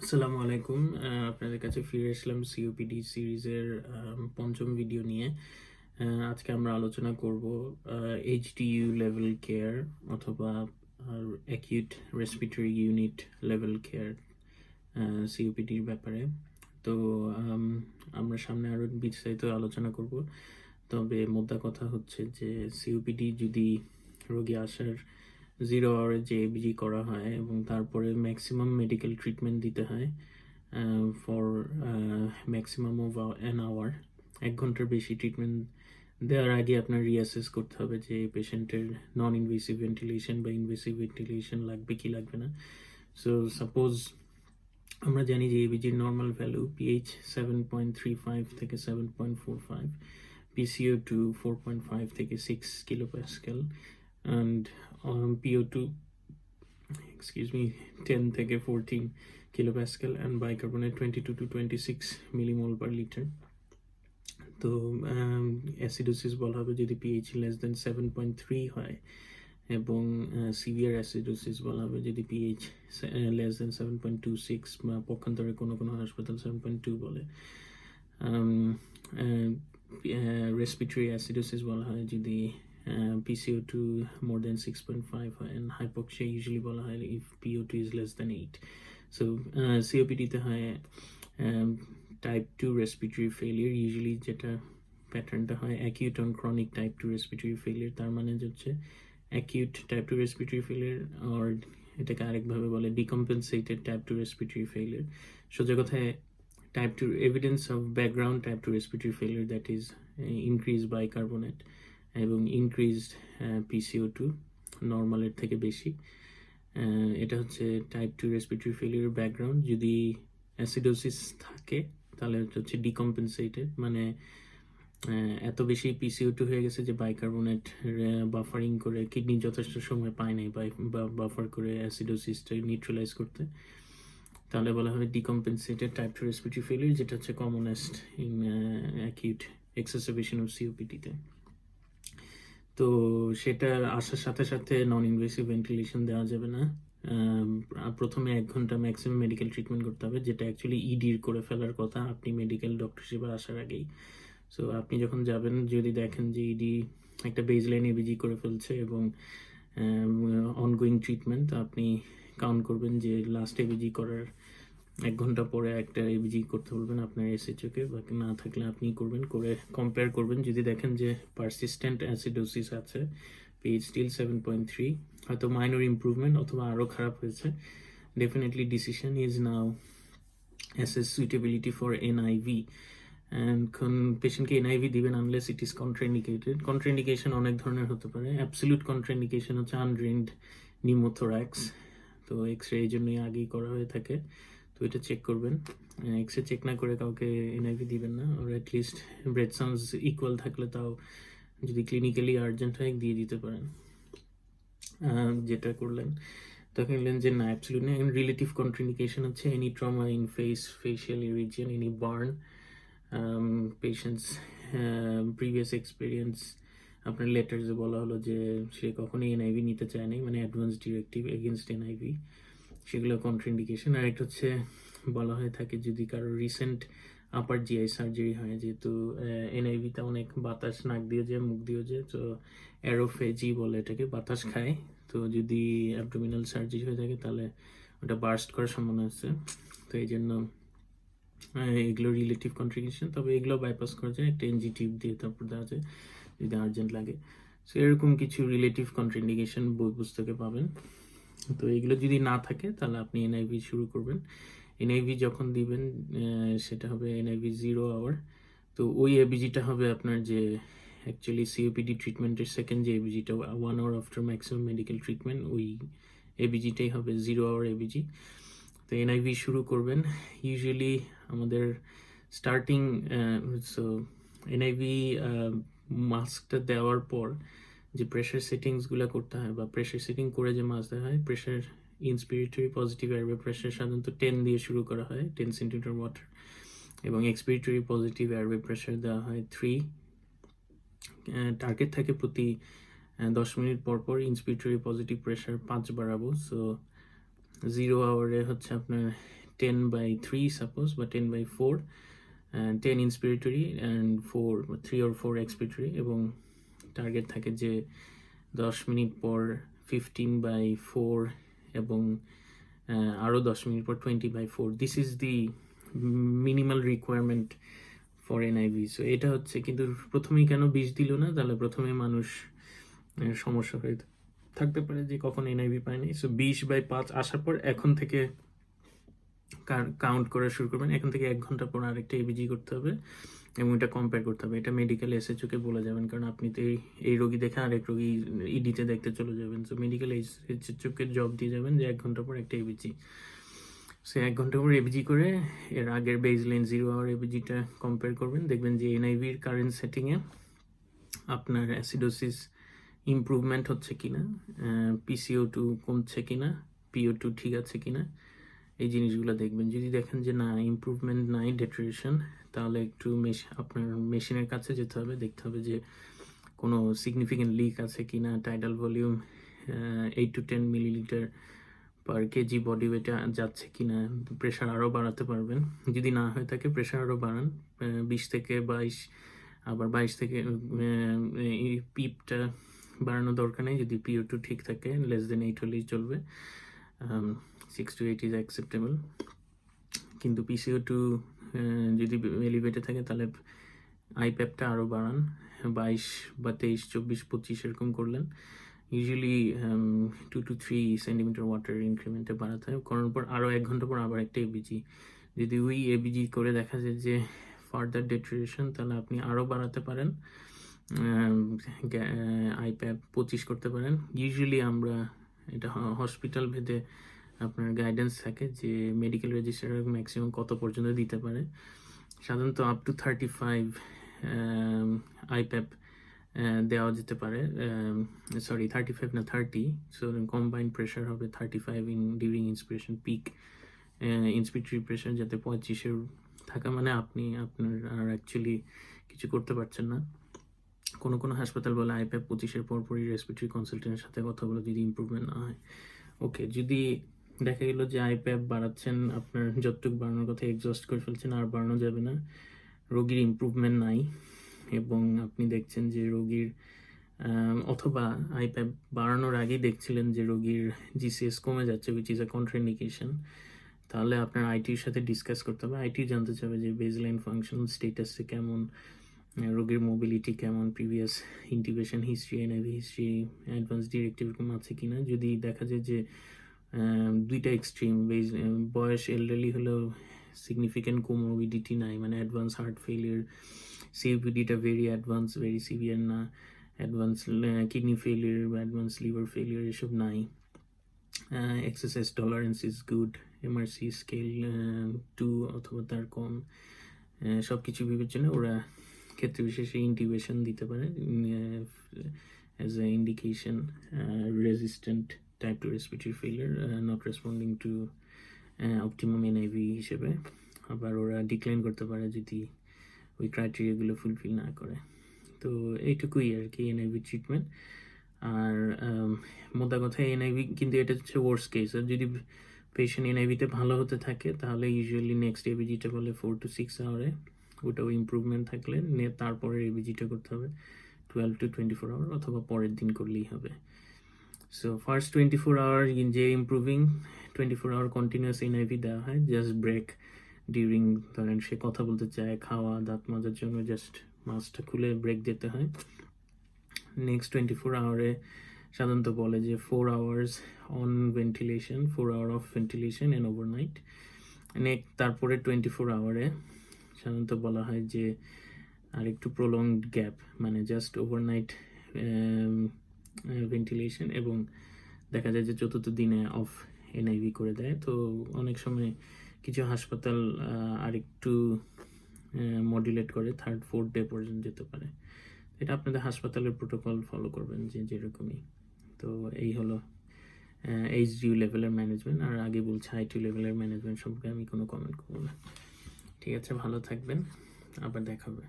আসসালামু আলাইকুম। আপনাদের কাছে ফিরে আসলাম সিওপিডি সিরিজের পঞ্চম ভিডিও নিয়ে। আজকে আমরা আলোচনা করব এইচডিইউ লেভেল কেয়ার অথবা acute respiratory unit level care সিওপিডির ব্যাপারে। তো আমরা সামনে আরও বিস্তারিত আলোচনা করব। তবে মোদ্দা কথা হচ্ছে যে সিওপিডি যদি রোগী আসার 0 আওয়ারে যে এবিজি করা হয় এবং তারপরে ম্যাক্সিমাম মেডিকেল ট্রিটমেন্ট দিতে হয় for maximum of an hour, 1 ঘন্টার বেশি ট্রিটমেন্ট দেওয়ার আগে আপনার রিঅ্যাসেস করতে হবে যে পেশেন্টের নন ইনভেসিভ ভেন্টিলেশন বা ইনভেসিভ ভেন্টিলেশন লাগবে কি লাগবে না। সো সাপোজ আমরা জানি যে এবিজির নর্মাল ভ্যালু পিএইচ 7.35 থেকে 7.45, PCO2 4.5 থেকে 6 kilopascal, and PO2 10 থেকে 14 kilopascal, and bicarbonate 22 to 26 millimole per liter. তো অ্যাসিডোসিস বলা হবে যদি পিএইচ লেস দেন 7.3 হয়, এবং সিভিয়ার অ্যাসিডোসিস বলা হবে যদি পিএইচ লেস দেন 7.26 বা পক্ষান্তরে কোনো কোনো হাসপাতাল 7.2 বলে। রেসপিরেটরি অ্যাসিডোসিস বলা হয় যদি PCO2 more than 6.5 হয়, and hypoxia usually বলা হয় if PO2 is less than 8. So COPD তে হয় type 2 respiratory failure, usually যেটা প্যাটার্নটা হয় acute on chronic type 2 respiratory failure। তার মানে হচ্ছে acute type 2 respiratory failure, or এটাকে আরেকভাবে বলে decompensated type 2 respiratory failure। সোজা কথায় type 2 evidence of background type 2 respiratory failure, that is increased bicarbonate এবং increased PCO2 নর্মালের থেকে বেশি। এটা হচ্ছে টাইপ 2 রেসপিরেটরি ফেলিউর ব্যাকগ্রাউন্ড। যদি অ্যাসিডোসিস থাকে তাহলে হচ্ছে ডিকম্পেনসেটেড, মানে এত বেশি PCO2 হয়ে গেছে যে বাইকার্বনেট বাফারিং করে কিডনি যথেষ্ট সময় পায় নাই বা বাফার করে অ্যাসিডোসিসটা নিউট্রালাইজ করতে, তাহলে বলা হবে ডিকম্পেনসেটেড টাইপ 2 রেসপিরেটরি ফেলিউর, যেটা হচ্ছে কমনেস্ট ইন অ্যাকিউট এক্সারসেবেশন অফ সিওপিডিতে। তো সেটা আসার সাথে সাথে নন ইনভেসিভ ভেন্টিলেশন দেওয়া যাবে না। প্রথমে 1 ঘন্টা ম্যাক্সিমাম মেডিকেল ট্রিটমেন্ট করতে হবে, যেটা অ্যাকচুয়ালি ইডির করে ফেলার কথা আপনি মেডিকেল ডক্টর হিসেবে আসার আগেই। সো আপনি যখন যাবেন, যদি দেখেন যে ইডি একটা বেজলাইন এবিজি করে ফেলছে এবং অনগোয়িং ট্রিটমেন্ট, আপনি কাউন্ট করবেন যে লাস্ট এবিজি করার 1 ঘন্টা পরে একটা এবিজি করতে বলবেন আপনার এসএইচওকে, বাকি না থাকলে আপনি করবেন, করে কম্পেয়ার করবেন। যদি দেখেন যে পারসিস্টেন্ট অ্যাসিডোসিস আছে, পিএইচ স্টিল 7.3, হয়তো মাইনর ইমপ্রুভমেন্ট অথবা আরও খারাপ হয়েছে, definitely decision is now assess suitability for NIV. এখন পেশেন্টকে এনআইভি দিবেন unless it is contraindicated. Contraindication অনেক ধরনের হতে পারে। অ্যাবসলিউট কন্ট্রাইন্ডিকেশন হচ্ছে আনড্রেইনড নিউমোথোরাক্স, তো এক্স রে এই জন্যই আগেই করা হয়ে থাকে, তো এটা চেক করবেন। এক্সরে চেক না করে কাউকে এনআইভি দিবেন না, আর অ্যাটলিস্ট ব্রেথ সাউন্ডস ইকুয়াল থাকলে তাও যদি ক্লিনিক্যালি আর্জেন্ট হয় দিয়ে দিতে পারেন। যেটা করলেন দেখলেন যে না অ্যাবসলিউট না। রিলেটিভ কন্ট্রাইন্ডিকেশন হচ্ছে any trauma in facial region, any burn, patient's previous experience, আপনার লেটার্সে বলা হলো যে সে কখনোই এনআইভি নিতে চায় নাই, মানে অ্যাডভান্স ডিরেক্টিভ এগেনস্ট এনআইভি, সেগুলো কন্ট্রাইন্ডিকেশন। আর একটা হচ্ছে বলা হয়ে থাকে যদি কারো রিসেন্ট আপার জিআই সার্জারি হয়, যেহেতু এনআইভিতে অনেক বাতাস নাক দিয়ে যায়, মুখ দিয়ে যায়, তো অ্যারোফেজি বলে এটাকে, বাতাস খায়। তো যদি অ্যাবডোমিনাল সার্জারি হয়ে থাকে তাহলে ওটা বার্স্ট করার সম্ভাবনা আছে। তো এই জন্য এগুলো রিলেটিভ কন্ট্রাইন্ডিকেশন, তবে এগুলো বাইপাস করা যায়, একটা এনজি টিউব দিয়ে তারপর দেওয়া যায় যদি আর্জেন্ট লাগে। সো এরকম কিছু রিলেটিভ কন্ট্রাইন্ডিকেশন বই পুস্তকে পাবেন। তো এগুলো যদি না থাকে তাহলে আপনি এনআইভি শুরু করবেন। এনআইভি যখন দিবেন সেটা হবে এনআইভি 0 আওয়ার। তো ওই এবিজিটা হবে আপনার যে অ্যাকচুয়ালি সিওপিডি ট্রিটমেন্টের সেকেন্ড যে এবিজিটা 1 hour after maximum medical treatment, ওই এবিজিটাই হবে 0 আওয়ার এবিজি। তো এনআইভি শুরু করবেন ইউজুয়ালি আমাদের স্টার্টিং। সো এনআইভি মাস্কটা দেওয়ার পর যে প্রেশার সেটিংসগুলো করতে হয় বা প্রেশার সেটিং করে যে মাস্ক দেওয়া হয়, প্রেশার ইনস্পিরেটরি পজিটিভ এয়ারওয়ে প্রেশার সাধারণত 10 দিয়ে শুরু করা হয়, 10 সেন্টিমিটার ওয়াটার, এবং এক্সপিরেটরি পজিটিভ এয়ারওয়ে প্রেশার দেওয়া হয় 3। টার্গেট থাকে প্রতি 10 মিনিট পর পর ইন্সপিরেটরি পজিটিভ প্রেশার 5 বাড়াবো। সো 0 আওয়ারে হচ্ছে আপনার 10/3 suppose বা 10/4, 10 inspiratory and 3 or 4 expiratory, এবং টার্গেট থাকে যে 10 মিনিট পর 15/4 এবং আরও 10 মিনিট পর 20/4। This is the minimal requirement for NIV. So এটা হচ্ছে, কিন্তু প্রথমেই কেন 20 দিল না? তাহলে প্রথমে মানুষ সমস্যা হয়ে থাকতে পারে যে কখন এনআইভি পায়নি। সো 20/5 আসার পর এখন থেকে কাউন্ট করা শুরু করবেন। এখন থেকে 1 ঘন্টা পর আরেকটা এবিজি করতে হবে এবং এটা কম্পেয়ার করতে হবে। এটা মেডিকেল এসএচওকে বলে যাবেন, কারণ আপনি তো এই রোগী দেখে আরেক রোগী ইডিতে দেখতে চলে যাবেন। সো মেডিকেল এসএচওকে জব দিয়ে যাবেন যে 1 ঘন্টা পর একটা এবিজি। সো 1 ঘন্টা পর এবিজি করে এর আগের বেজলাইন 0 আওয়ার এবিজিটা কম্পেয়ার করবেন। দেখবেন যে এনআইভির কারেন্ট সেটিংয়ে আপনার অ্যাসিডোসিস ইমপ্রুভমেন্ট হচ্ছে কিনা, PCO2 কমছে কিনা, PO2 ঠিক আছে কিনা, এই জিনিসগুলো দেখবেন। যদি দেখেন যে না, ইমপ্রুভমেন্ট নাই, ডেটারেশন, তাহলে একটু আপনার মেশিনের কাছে যেতে হবে, দেখতে হবে যে কোনো সিগনিফিকেন্ট লিক আছে কিনা, tidal volume 8 to 10 millilitre per KG body ওয়েটে যাচ্ছে কিনা, প্রেশার আরও বাড়াতে পারবেন। যদি না হয়ে থাকে প্রেশার আরও বাড়ান, 20 থেকে 22, আবার 22 থেকে পিপটা বাড়ানো দরকার নেই। যদি PO2 ঠিক থাকে, less than 8 হলেই চলবে। 6 to 8 ইজ অ্যাকসেপ্টেবল। কিন্তু PCO2 যদি এলিভেটে থাকে তাহলে আইপ্যাপটা আরও বাড়ান, 22 বা 23, 24, 25 এরকম করলেন। ইউজুয়ালি 2 to 3 সেন্টিমিটার ওয়াটার ইনক্রিমেন্টে বাড়াতে হয়। করার পর আরও 1 ঘন্টা পর আবার একটা এবিজি। যদি ওই এবিজি করে দেখা যায় যে ফার্দার ডেটারেশন, তাহলে আপনি আরও বাড়াতে পারেন, আইপ্যাপ 25 করতে পারেন। ইউজুয়ালি আমরা এটা হসপিটাল ভেদে আপনার গাইডেন্স থাকে যে মেডিকেল রেজিস্টার ম্যাক্সিমাম কত পর্যন্ত দিতে পারে। সাধারণত আপ টু 35 আইপ্যাপ দেওয়া যেতে পারে, 35 না 30। সো কম্বাইন্ড প্রেশার হবে 35 ডিউরিং ইন্সপিরেশন, পিক ইন্সপিরেটরি প্রেশার যাতে 35-এর থাকা মানে আপনি আপনার আর অ্যাকচুয়ালি কিছু করতে পারছেন না। কোনো হাসপাতাল বলে আইপ্যাপ 25-এর পরপরই রেসপিরেটরি কনসালটেন্টের সাথে কথা বলে যদি ইমপ্রুভমেন্ট না হয়। ওকে, যদি দেখা গেল যে আইপ্যাপ বাড়াচ্ছেন, আপনার যতটুকু বাড়ানোর কথা এক্সস্ট করে ফেলছেন, আর বাড়ানো যাবে না, রোগীর ইমপ্রুভমেন্ট নাই, এবং আপনি দেখছেন যে রোগীর অথবা আইপ্যাপ বাড়ানোর আগেই দেখছিলেন যে রোগীর জিসিএস কমে যাচ্ছে, উইচ ইজ আ কন্ট্রাইন্ডিকেশন, তাহলে আপনার আইটির সাথে ডিসকাস করতে হবে। আইটি জানতে চাবে যে বেজলাইন ফাংশনাল স্টেটাসে কেমন, রোগীর মোবিলিটি কেমন, previous intubation history, NIV history, advance directive এরকম আছে কিনা। যদি দেখা যায় যে দুইটা এক্সট্রিম, বয়স এলডারলি হলেও সিগনিফিক্যান্ট কোমোবিডিটি নাই, মানে অ্যাডভান্স হার্ট ফেলিয়ার, সিওপিডিটা ভেরি অ্যাডভান্স, ভেরি সিভিয়ার না, অ্যাডভান্স কিডনি ফেলিয়ার বা অ্যাডভান্স লিভার ফেলিয়ার এসব নাই, exercise tolerance is good, MRC scale 2 অথবা তার কম, সব কিছু বিবেচনা ওরা ক্ষেত্রে বিশেষে ইন্টিবেশন দিতে পারে as a indication, resistant type 2 respiratory failure, not responding two optimum NIV হিসেবে। আবার ওরা ডিক্লাইন করতে পারে যদি ওই ক্রাইটেরিয়াগুলো ফুলফিল না করে। তো এইটুকুই আর কি এনআইভি ট্রিটমেন্ট। আর মোদ্দা কথা এনআইভি, কিন্তু এটা হচ্ছে ওয়ার্স্ট কেস। আর যদি পেশেন্ট এনআইভিতে ভালো হতে থাকে তাহলে ইউজুয়ালি নেক্সট এবিজিটা বলে 4 to 6 আওয়ারে, ওটাও ইমপ্রুভমেন্ট থাকলে তারপরে এবিজিটা করতে হবে 12 to 24 আওয়ার, অথবা পরের দিন করলেই হবে। সো ফার্স্ট 24 আওয়ার যে ইমপ্রুভিং, 24 আওয়ার কন্টিনিউয়াস এনআইভি দেওয়া হয়, জাস্ট ব্রেক ডিউরিং, ধরেন সে কথা বলতে চায়, খাওয়া, দাঁত মাজার জন্য জাস্ট মাস্কটা খুলে ব্রেক দিতে হয়। নেক্সট 24 আওয়ারে সাধারণত বলে যে 4 hours on ventilation, 4 hour off ventilation and overnight. তারপরে 24 আওয়ারে সাধারণত বলা হয় যে আর একটু প্রলংড গ্যাপ, মানে জাস্ট ওভারনাইট ভেন্টিলেশন, এবং দেখা যায় যে 4th দিনে অফ এনআইভি করে দেয়। তো অনেক সময় কিছু হাসপাতাল আরেকটু মডুলেট করে 3rd, 4th ডে পর্যন্ত যেতে পারে। এটা আপনাদের হাসপাতালের প্রোটোকল ফলো করবেন যে যেরকমই। তো এই হলো HDU লেভেলের ম্যানেজমেন্ট। আর আগে বলছি HDU লেভেলের ম্যানেজমেন্ট সম্পর্কে আমি কোনো কমেন্ট করবো না। ঠিক আছে, ভালো থাকবেন, আবার দেখা হবে।